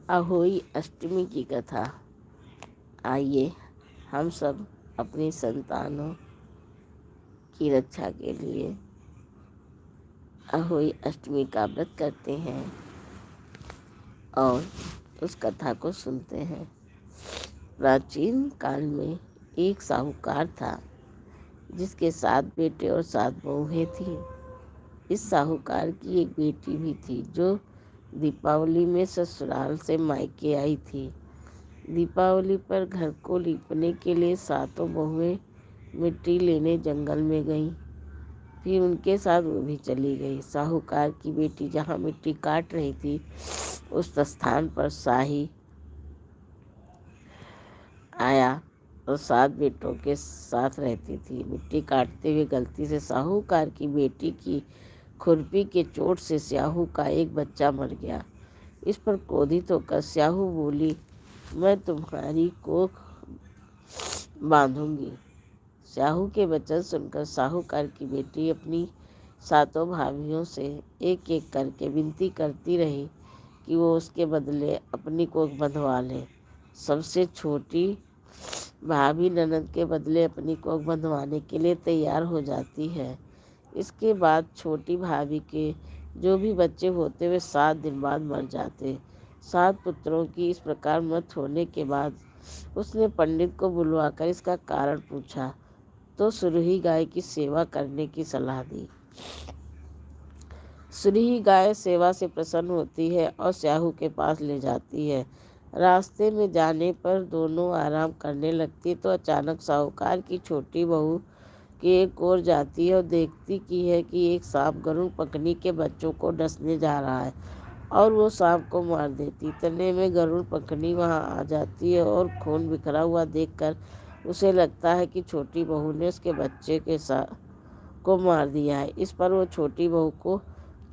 अहोई अष्टमी की कथा। आइए हम सब अपनी संतानों की रक्षा के लिए अहोई अष्टमी का व्रत करते हैं और उस कथा को सुनते हैं। प्राचीन काल में एक साहूकार था जिसके 7 बेटे और 7 बहुएं थीं। इस साहूकार की एक बेटी भी थी जो दीपावली में ससुराल से मायके आई थी। दीपावली पर घर को लीपने के लिए 7 बहुएं मिट्टी लेने जंगल में गईं। फिर उनके साथ वो भी चली गई। साहूकार की बेटी जहाँ मिट्टी काट रही थी उस स्थान पर शाही आया और 7 बेटों के साथ रहती थी। मिट्टी काटते हुए गलती से साहूकार की बेटी की खुरपी के चोट से स्याहू का एक बच्चा मर गया। इस पर क्रोधित होकर स्याहू बोली, मैं तुम्हारी कोख बांधूंगी। स्याहू के वचन सुनकर साहूकार की बेटी अपनी 7 भाभियों से एक एक करके विनती करती रही कि वो उसके बदले अपनी कोख बंधवा ले। सबसे छोटी भाभी ननद के बदले अपनी कोख बंधवाने के लिए तैयार हो जाती है। इसके बाद छोटी भाभी के जो भी बच्चे होते वे 7 दिन बाद मर जाते। 7 पुत्रों की इस प्रकार मृत होने के बाद उसने पंडित को बुलवाकर इसका कारण पूछा तो सुरही गाय की सेवा करने की सलाह दी। सुरही गाय सेवा से प्रसन्न होती है और स्याहू के पास ले जाती है। रास्ते में जाने पर दोनों आराम करने लगती तो अचानक साहूकार की छोटी बहू की एक ओर जाती है और देखती की है कि एक सांप गरुड़ पकनी के बच्चों को डसने जा रहा है और वो सांप को मार देती। इतने में गरुड़ पकनी वहाँ आ जाती है और खून बिखरा हुआ देखकर उसे लगता है कि छोटी बहू ने उसके बच्चे के साथ को मार दिया है। इस पर वो छोटी बहू को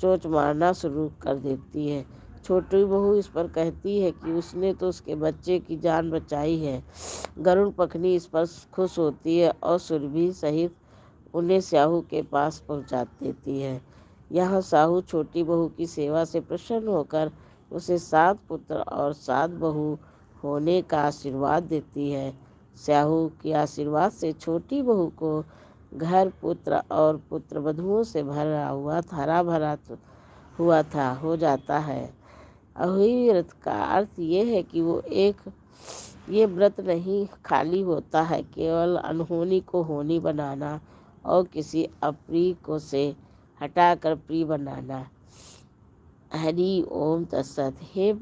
चोंच मारना शुरू कर देती है। छोटी बहू इस पर कहती है कि उसने तो उसके बच्चे की जान बचाई है। गरुड़ पखनी इस पर खुश होती है और सुरभि सहित उन्हें स्याहू के पास पहुंचा देती है। यहाँ साहू छोटी बहू की सेवा से प्रसन्न होकर उसे 7 पुत्र और 7 बहू होने का आशीर्वाद देती है। स्याहू के आशीर्वाद से छोटी बहू को घर पुत्र और पुत्र वधुओं से भरा हुआ हरा भरा हो जाता है। अहोई व्रत का अर्थ ये है कि ये व्रत नहीं खाली होता है केवल अनहोनी को होनी बनाना और किसी अप्रिय को से हटाकर प्रिय बनाना। हरि ओम तत्सत। हे